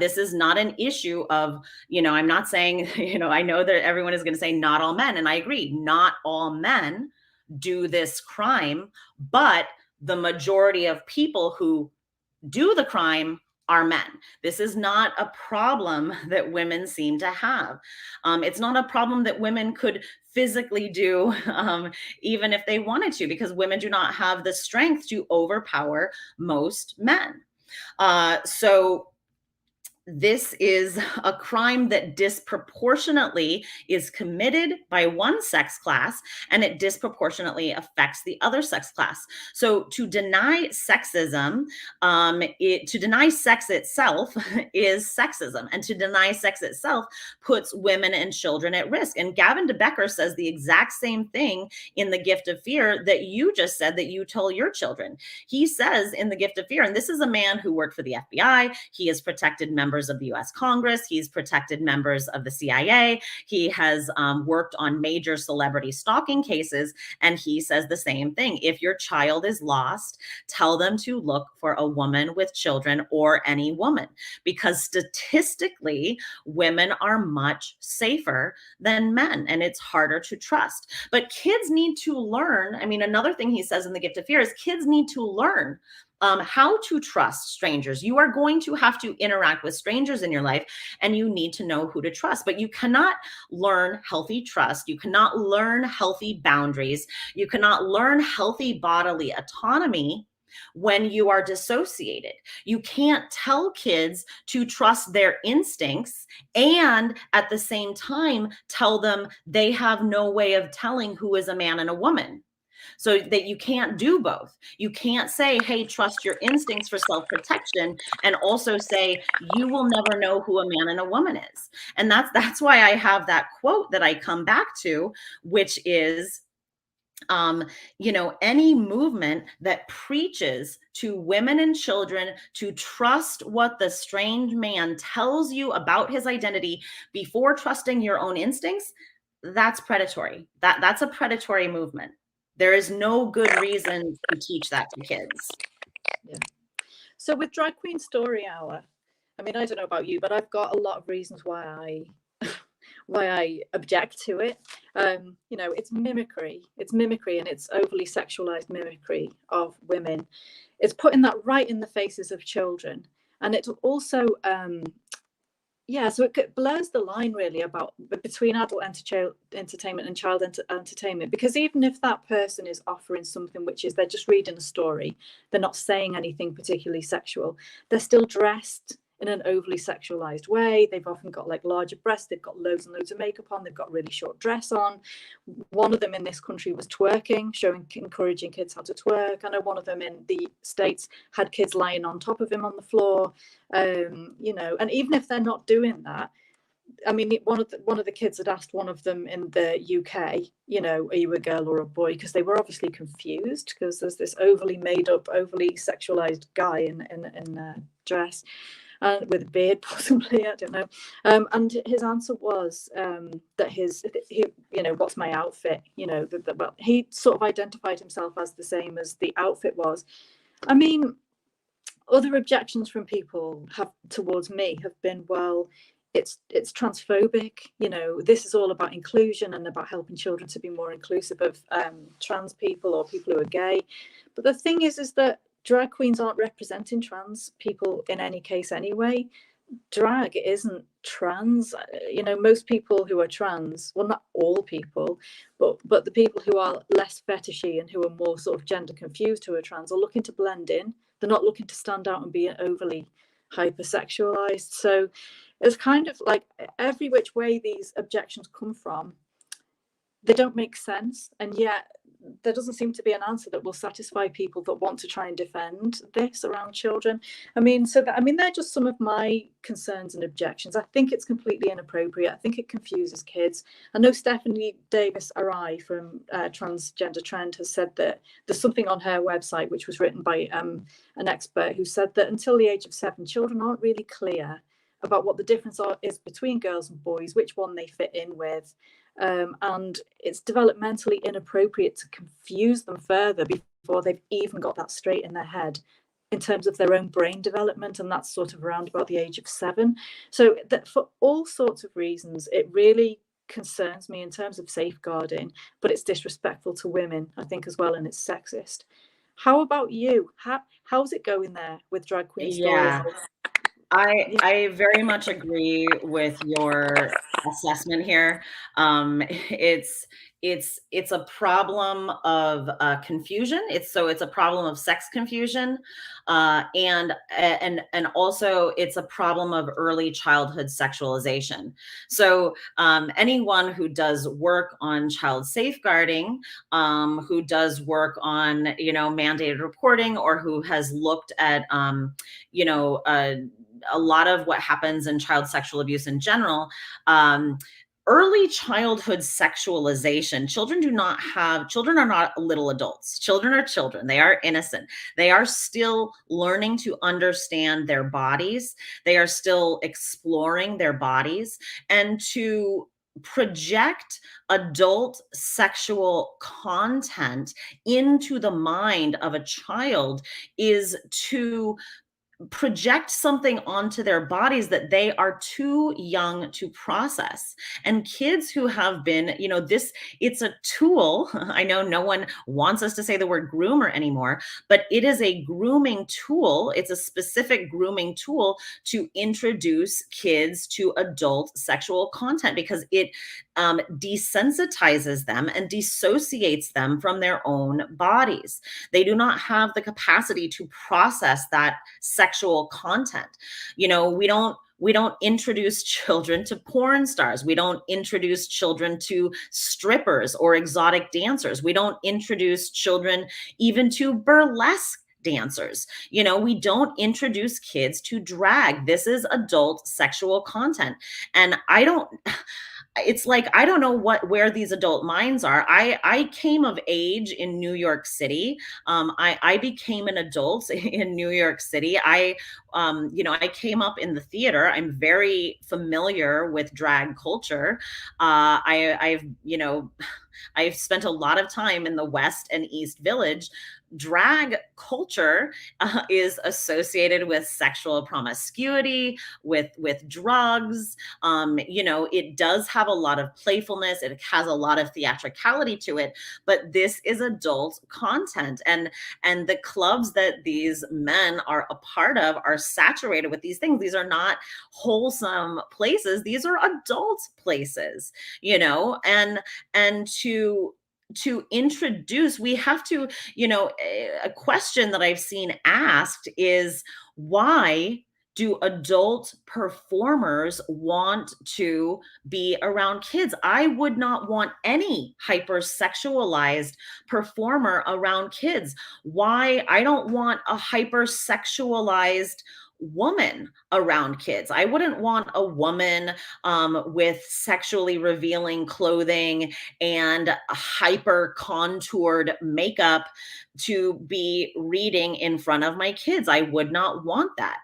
This is not an issue of, I'm not saying, I know that everyone is going to say not all men, and I agree, not all men do this crime, but the majority of people who do the crime are men. This is not a problem that women seem to have. It's not a problem that women could physically do, even if they wanted to, because women do not have the strength to overpower most men. So this is a crime that disproportionately is committed by one sex class, and it disproportionately affects the other sex class. So to deny sexism, to deny sex itself is sexism, and to deny sex itself puts women and children at risk. And Gavin de Becker says the exact same thing in The Gift of Fear that you just said that you told your children. He says in The Gift of Fear, and this is a man who worked for the FBI, he has protected members of the US Congress, he's protected members of the CIA, he has worked on major celebrity stalking cases, and he says the same thing. If your child is lost, tell them to look for a woman with children or any woman, because statistically, women are much safer than men, and it's harder to trust. But kids need to learn. I mean, another thing he says in The Gift of Fear is kids need to learn how to trust strangers. You are going to have to interact with strangers in your life, and you need to know who to trust. But you cannot learn healthy trust. You cannot learn healthy boundaries. You cannot learn healthy bodily autonomy when you are dissociated. You can't tell kids to trust their instincts and at the same time tell them they have no way of telling who is a man and a woman. So that you can't do both. You can't say, hey, trust your instincts for self-protection, and also say, you will never know who a man and a woman is. And that's why I have that quote that I come back to, which is, any movement that preaches to women and children to trust what the strange man tells you about his identity before trusting your own instincts, that's predatory. That's a predatory movement. There is no good reason to teach that to kids. Yeah. So with Drag Queen Story Hour, I mean, I don't know about you, but I've got a lot of reasons why I object to it. It's mimicry. It's mimicry, and it's overly sexualized mimicry of women. It's putting that right in the faces of children, and it's also so it blurs the line really between adult entertainment and child entertainment, because even if that person is offering something which is, they're just reading a story, they're not saying anything particularly sexual, they're still dressed in an overly sexualized way. They've often got like larger breasts, they've got loads and loads of makeup on, they've got really short dress on. One of them in this country was twerking, encouraging kids how to twerk. I know one of them in the States had kids lying on top of him on the floor. And even if they're not doing that, I mean, one of the kids had asked one of them in the UK, are you a girl or a boy? Because they were obviously confused, because there's this overly made up, overly sexualized guy in dress. And with a beard, possibly, I don't know. And his answer was that what's my outfit? Well, he sort of identified himself as the same as the outfit was. I mean, other objections from people towards me have been, well, it's transphobic. This is all about inclusion and about helping children to be more inclusive of trans people or people who are gay. But the thing is that drag queens aren't representing trans people in any case anyway. Drag isn't trans. Most people who are trans, well, not all people, but the people who are less fetishy and who are more sort of gender confused who are trans are looking to blend in. They're not looking to stand out and be overly hypersexualized. So it's kind of like every which way these objections come from, they don't make sense, and yet there doesn't seem to be an answer that will satisfy people that want to try and defend this around children. They're just some of my concerns and objections. I think it's completely inappropriate. I think it confuses kids. I know Stephanie Davis Arai from Transgender Trend has said that there's something on her website which was written by an expert who said that until the age of 7, children aren't really clear about what the difference is between girls and boys, which one they fit in with. And it's developmentally inappropriate to confuse them further before they've even got that straight in their head in terms of their own brain development, and that's sort of around about the age of 7. So that for all sorts of reasons, it really concerns me in terms of safeguarding, but it's disrespectful to women, I think, as well, and it's sexist. How about you? How's it going there with Drag Queen Stories? I very much agree with your assessment here. It's a problem of confusion. It's a problem of sex confusion, and also it's a problem of early childhood sexualization. So anyone who does work on child safeguarding, who does work on mandated reporting, or who has looked at a lot of what happens in child sexual abuse in general, early childhood sexualization. Children are not little adults. Children are children. They are innocent. They are still learning to understand their bodies. They are still exploring their bodies, and to project adult sexual content into the mind of a child is to project something onto their bodies that they are too young to process. And kids who have been, it's a tool. I know no one wants us to say the word groomer anymore, but it is a grooming tool. It's a specific grooming tool to introduce kids to adult sexual content, because it desensitizes them and dissociates them from their own bodies. They do not have the capacity to process that sexual content. We don't introduce children to porn stars. We don't introduce children to strippers or exotic dancers. We don't introduce children even to burlesque dancers. We don't introduce kids to drag. This is adult sexual content. And it's like, I don't know where these adult minds are. I came of age in New York City. I became an adult in New York City. I came up in the theater. I'm very familiar with drag culture. I've spent a lot of time in the West and East Village. Drag culture is associated with sexual promiscuity, with drugs. It does have a lot of playfulness. It has a lot of theatricality to it, but this is adult content, and the clubs that these men are a part of are saturated with these things. These are not wholesome places. These are adult places, and to introduce, we have to, a question that I've seen asked is, why do adult performers want to be around kids? I would not want any hypersexualized performer around kids. Why? I don't want a hypersexualized woman around kids. I wouldn't want a woman with sexually revealing clothing and hyper contoured makeup to be reading in front of my kids. I would not want that.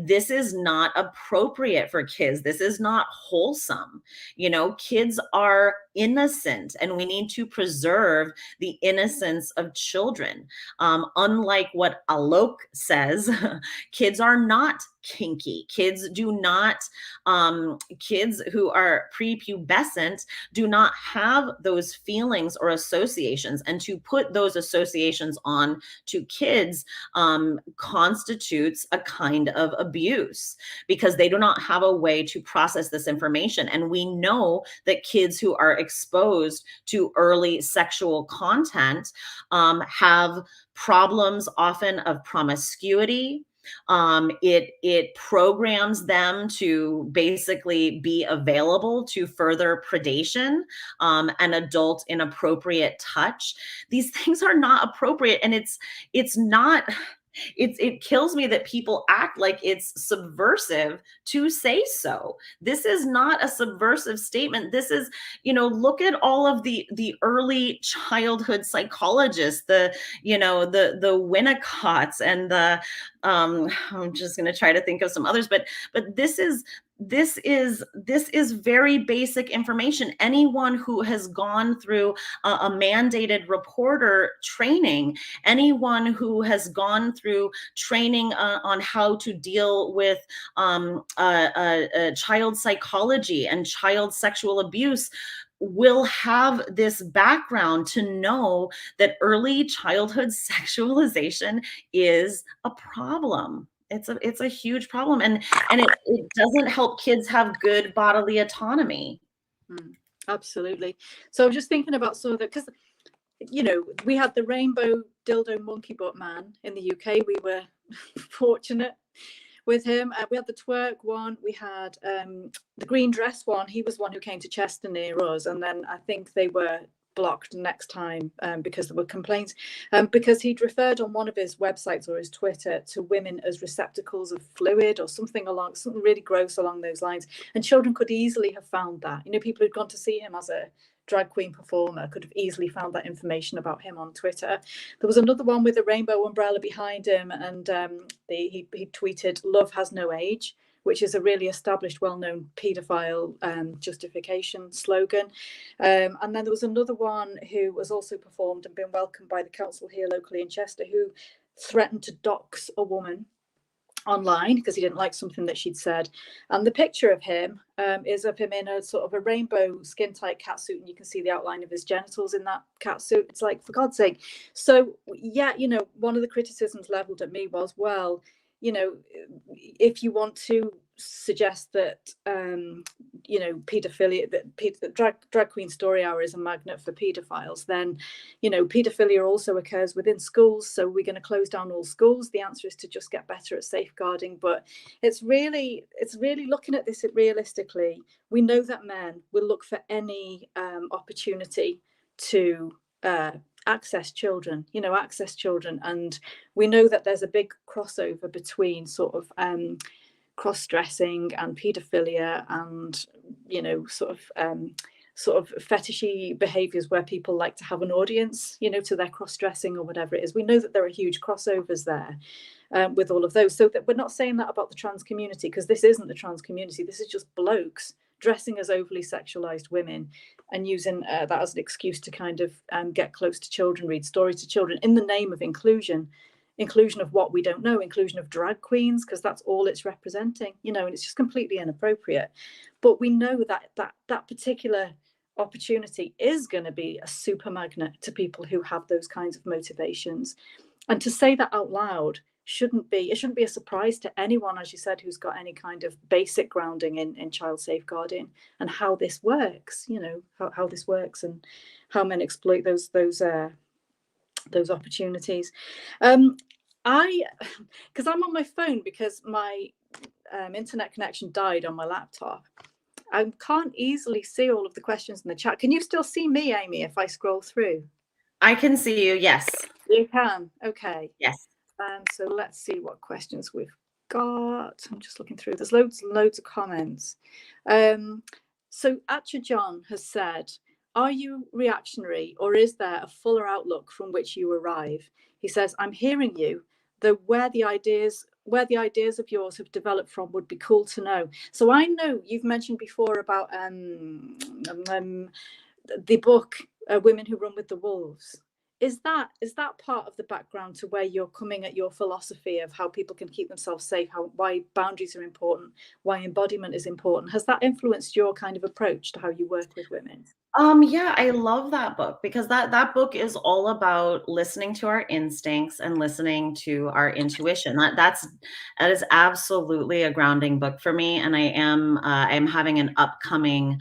This is not appropriate for kids. This is not wholesome. Kids are innocent, and we need to preserve the innocence of children. Unlike what Alok says, kids are not kinky. Kids who are prepubescent do not have those feelings or associations, and to put those associations on to kids constitutes a kind of abuse, because they do not have a way to process this information. And we know that kids who are exposed to early sexual content have problems often of promiscuity. It programs them to basically be available to further predation and adult inappropriate touch. These things are not appropriate, and it's not. It kills me that people act like it's subversive to say so. This is not a subversive statement. This is, look at all of the early childhood psychologists, the Winnicotts and the I'm just going to try to think of some others, but this is very basic information. Anyone who has gone through a mandated reporter training, anyone who has gone through training on how to deal with child psychology and child sexual abuse will have this background to know that early childhood sexualization is a problem. It's a huge problem, and it doesn't help kids have good bodily autonomy. Absolutely. So I'm just thinking about some of the, because we had the rainbow dildo monkey butt man in the UK. We were fortunate with him. We had the twerk one. We had the green dress one. He was one who came to Chester near us, and then I think they were blocked next time because there were complaints, because he'd referred on one of his websites or his Twitter to women as receptacles of fluid or something really gross along those lines, and children could easily have found that. People who'd gone to see him as a drag queen performer could have easily found that information about him on Twitter. There was another one with a rainbow umbrella behind him, and he tweeted, "Love has no age," which is a really established, well-known paedophile justification slogan. And then there was another one who was also performed and been welcomed by the council here locally in Chester, who threatened to dox a woman online because he didn't like something that she'd said. And the picture of him is of him in a sort of a rainbow skin-tight catsuit, and you can see the outline of his genitals in that catsuit. It's like, for God's sake. So yeah, one of the criticisms leveled at me was, well, if you want to suggest that paedophilia, that drag queen story hour is a magnet for paedophiles, then paedophilia also occurs within schools. So we're going to close down all schools. The answer is to just get better at safeguarding. But it's really looking at this realistically. We know that men will look for any opportunity to access children, and we know that there's a big crossover between sort of cross-dressing and paedophilia and, you know, sort of fetishy behaviors where people like to have an audience, you know, to their cross-dressing or whatever it is. We know that there are huge crossovers there with all of those. So that we're not saying that about the trans community, because this isn't the trans community. This is just blokes dressing as overly sexualized women and using that as an excuse to kind of get close to children, read stories to children in the name of inclusion of what we don't know, inclusion of drag queens, because that's all it's representing, you know, and it's just completely inappropriate. But we know that particular opportunity is going to be a super magnet to people who have those kinds of motivations. And to say that out loud shouldn't be a surprise to anyone, as you said, who's got any kind of basic grounding in child safeguarding and how this works, you know, how this works and how men exploit those opportunities. Because I'm on my phone because my internet connection died on my laptop. I can't easily see all of the questions in the chat. Can you still see me, Amy, if I scroll through? I can see you, yes. You can, okay. Yes. So let's see what questions we've got. I'm just looking through. There's loads and loads of comments. So Acha John has said, are you reactionary, or is there a fuller outlook from which you arrive? He says, I'm hearing you, though where the ideas of yours have developed from would be cool to know. So I know you've mentioned before about the book Women Who Run with the Wolves. Is that part of the background to where you're coming at your philosophy of how people can keep themselves safe, why boundaries are important, why embodiment is important? Has that influenced your kind of approach to how you work with women? Yeah, I love that book because that book is all about listening to our instincts and listening to our intuition. That is absolutely a grounding book for me. And I'm having an upcoming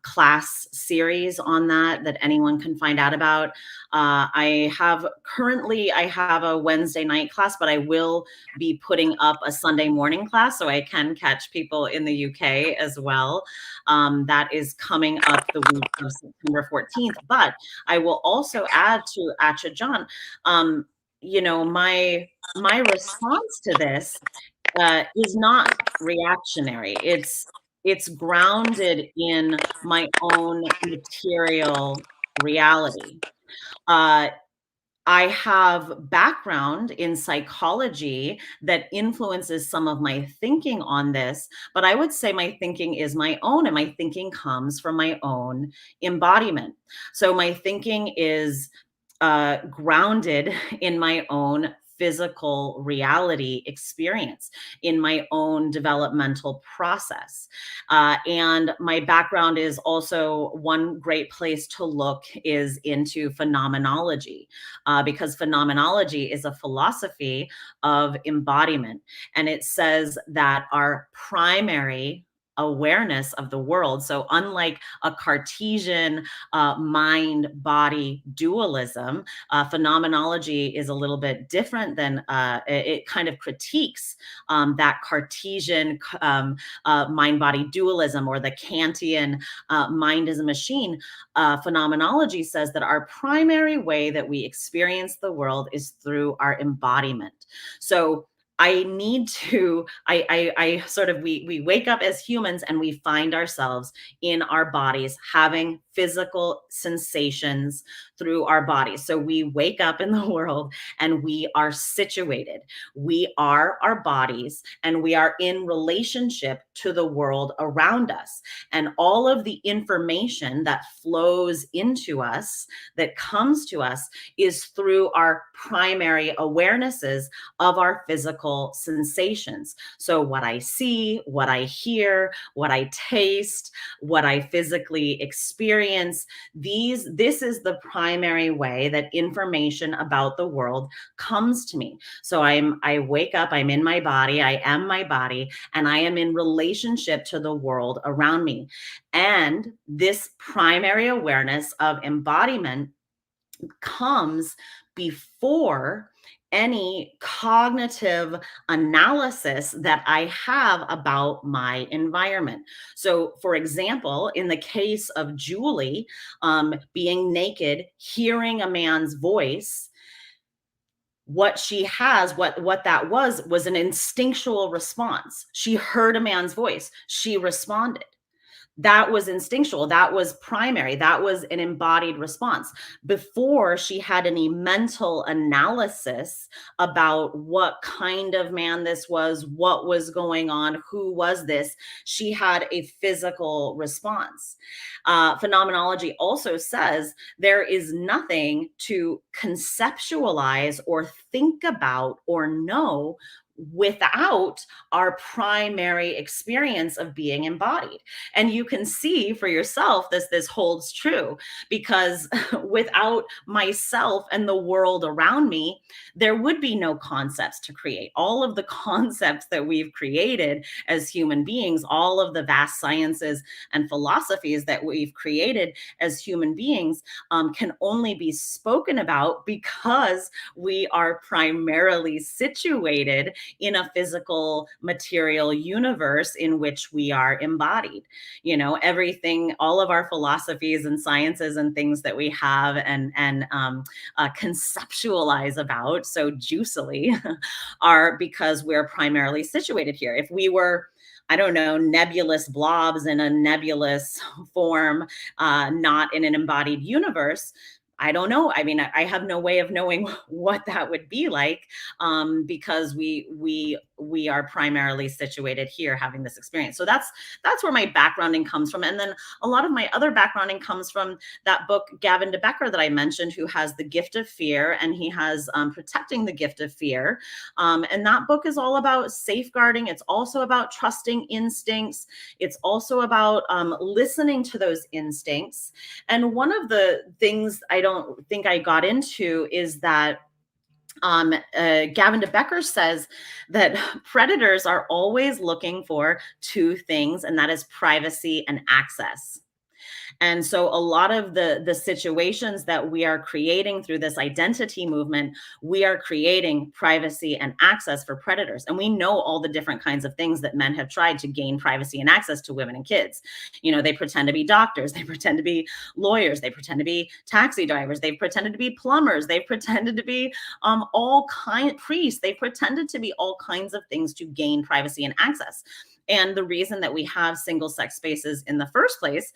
class series on that anyone can find out about. I have a Wednesday night class, but I will be putting up a Sunday morning class so I can catch people in the UK as well. That is coming up the week of September 14th. But I will also add to Acha John, you know, my response to this is not reactionary. It's grounded in my own material reality. I have background in psychology that influences some of my thinking on this, but I would say my thinking is my own, and my thinking comes from my own embodiment. So my thinking is grounded in my own physical reality experience, in my own developmental process. And my background is also, one great place to look is into phenomenology, because phenomenology is a philosophy of embodiment. And it says that our primary awareness of the world. So unlike a Cartesian mind-body dualism, phenomenology is a little bit different than, it kind of critiques that Cartesian mind-body dualism, or the Kantian mind is a machine. Phenomenology says that our primary way that we experience the world is through our embodiment. So I need to, I sort of, we wake up as humans and we find ourselves in our bodies having physical sensations through our bodies. So we wake up in the world and we are situated. We are our bodies and we are in relationship to the world around us. And all of the information that flows into us, that comes to us, is through our primary awarenesses of our physical sensations. So what I see, what I hear, what I taste, what I physically experience, this is the primary way that information about the world comes to me. So I wake up, I'm in my body, I am my body, and I am in relationship to the world around me. And this primary awareness of embodiment comes before any cognitive analysis that I have about my environment. So, for example, in the case of Julie, being naked, hearing a man's voice, what she has, what that was an instinctual response. She heard a man's voice. She responded. That was instinctual. That was primary. That was an embodied response. Before she had any mental analysis about what kind of man this was, what was going on, who was this, she had a physical response. Phenomenology also says there is nothing to conceptualize or think about or know without our primary experience of being embodied. And you can see for yourself this holds true, because without myself and the world around me, there would be no concepts to create. All of the concepts that we've created as human beings, all of the vast sciences and philosophies that we've created as human beings, can only be spoken about because we are primarily situated in a physical material universe in which we are embodied. You know, everything, all of our philosophies and sciences and things that we have and conceptualize about so juicily are because we're primarily situated here. If we were, I don't know, nebulous blobs in a nebulous form, not in an embodied universe, I don't know. I mean, I have no way of knowing what that would be like, because we are primarily situated here having this experience. So that's where my backgrounding comes from. And then a lot of my other backgrounding comes from that book, Gavin de Becker, that I mentioned, who has The Gift of Fear, and he has Protecting the Gift of Fear. And that book is all about safeguarding. It's also about trusting instincts. It's also about listening to those instincts. And one of the things I don't think I got into is that Gavin de Becker says that predators are always looking for two things, and that is privacy and access. And so a lot of the situations that we are creating through this identity movement, we are creating privacy and access for predators. And we know all the different kinds of things that men have tried to gain privacy and access to women and kids. You know, they pretend to be doctors, they pretend to be lawyers, they pretend to be taxi drivers, they've pretended to be plumbers, they've pretended to be priests, they pretended to be all kinds of things to gain privacy and access. And the reason that we have single sex spaces in the first place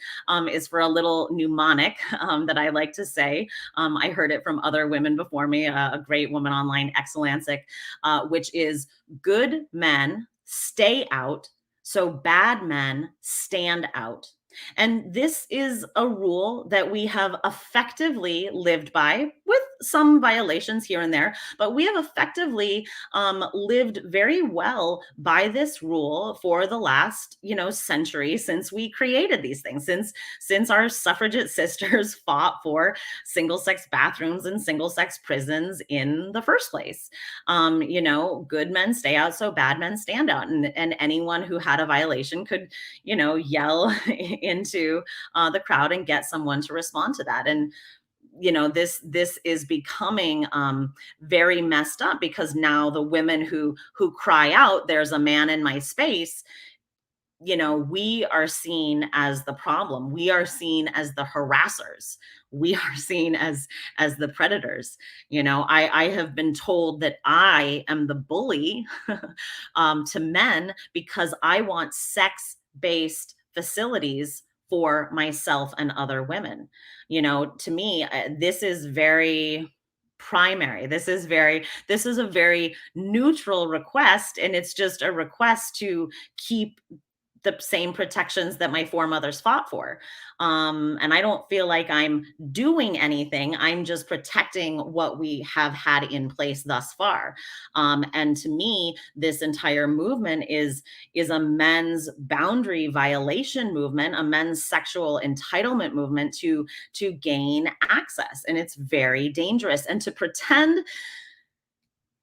is for a little mnemonic that I like to say. I heard it from other women before me, a great woman online, Excellensic, which is good men stay out, so bad men stand out. And this is a rule that we have effectively lived by, with some violations here and there, but we have effectively lived very well by this rule for the last, century, since we created these things, since our suffragette sisters fought for single-sex bathrooms and single-sex prisons in the first place. Good men stay out, so bad men stand out, and anyone who had a violation could, yell into the crowd and get someone to respond to that. And this is becoming very messed up, because now the women who cry out, "There's a man in my space," we are seen as the problem. We are seen as the harassers. We are seen as the predators. I have been told that I am the bully to men because I want sex-based facilities for myself and other women. To me, this is very primary. This is a very neutral request, and it's just a request to keep the same protections that my foremothers fought for. And I don't feel like I'm doing anything. I'm just protecting what we have had in place thus far. And to me, this entire movement is a men's boundary violation movement, a men's sexual entitlement movement to gain access. And it's very dangerous. And to pretend,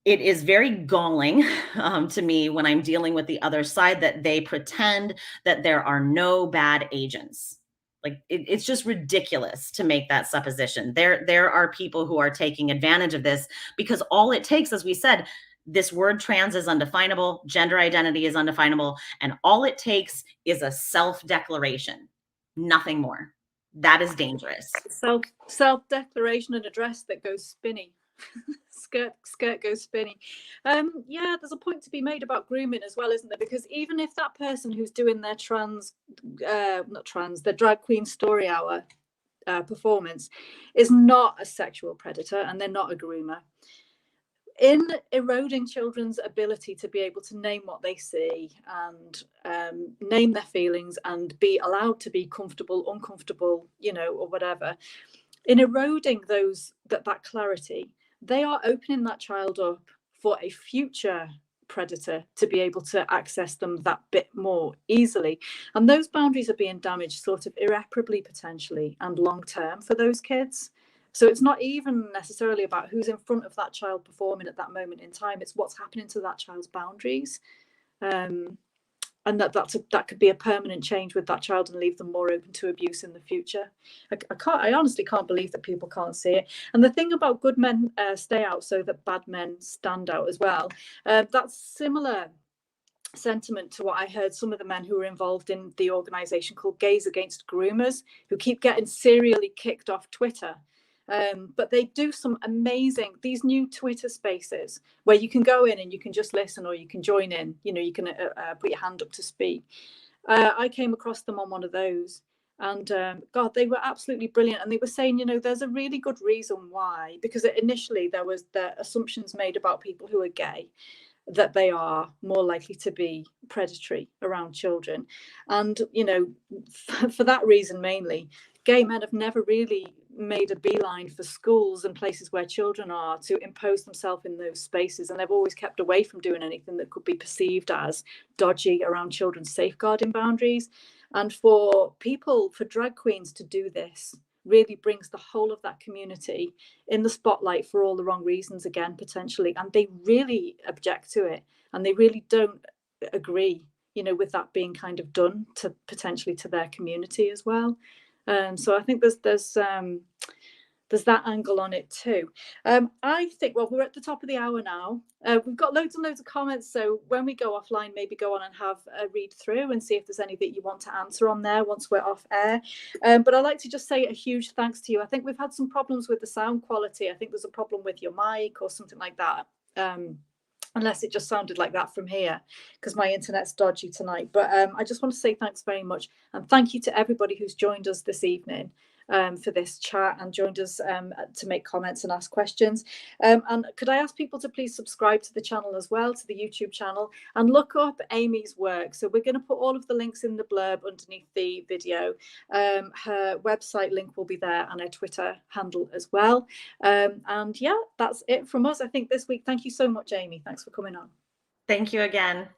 it is very galling to me when I'm dealing with the other side, that they pretend that there are no bad agents. Like, it's just ridiculous to make that supposition. There are people who are taking advantage of this, because all it takes, as we said, this word trans is undefinable, gender identity is undefinable, and all it takes is a self-declaration, nothing more. That is dangerous. Self-declaration and a dress that goes spinny. skirt goes spinning. Yeah, there's a point to be made about grooming as well, isn't there? Because even if that person who's doing their their drag queen story hour performance is not a sexual predator and they're not a groomer, in eroding children's ability to be able to name what they see and name their feelings and be allowed to be comfortable, uncomfortable, or whatever, in eroding that clarity, they are opening that child up for a future predator to be able to access them that bit more easily. And those boundaries are being damaged sort of irreparably, potentially, and long term for those kids. So it's not even necessarily about who's in front of that child performing at that moment in time. It's what's happening to that child's boundaries. And that could be a permanent change with that child and leave them more open to abuse in the future. I honestly can't believe that people can't see it. And the thing about good men stay out so that bad men stand out as well. That's similar sentiment to what I heard some of the men who were involved in the organisation called Gays Against Groomers, who keep getting serially kicked off Twitter. But they do some amazing, these new Twitter spaces where you can go in and you can just listen or you can join in, you can put your hand up to speak. I came across them on one of those and God, they were absolutely brilliant. And they were saying, there's a really good reason why, because initially there was the assumptions made about people who are gay, that they are more likely to be predatory around children. And, for that reason, mainly, gay men have never really made a beeline for schools and places where children are to impose themselves in those spaces. And they've always kept away from doing anything that could be perceived as dodgy around children's safeguarding boundaries. And for drag queens to do this really brings the whole of that community in the spotlight for all the wrong reasons again, potentially. And they really object to it. And they really don't agree, with that being kind of done to potentially to their community as well. So I think there's that angle on it too. I think, well, we're at the top of the hour now. We've got loads and loads of comments. So when we go offline, maybe go on and have a read through and see if there's any that you want to answer on there once we're off air. But I'd like to just say a huge thanks to you. I think we've had some problems with the sound quality. I think there's a problem with your mic or something like that. Unless it just sounded like that from here, because my internet's dodgy tonight. But I just want to say thanks very much. And thank you to everybody who's joined us this evening for this chat and joined us to make comments and ask questions. And could I ask people to please subscribe to the channel as well, to the YouTube channel, and look up Amy's work. So we're going to put all of the links in the blurb underneath the video. Her website link will be there and her Twitter handle as well. And yeah, that's it from us, I think, this week. Thank you so much, Amy. Thanks for coming on. Thank you again.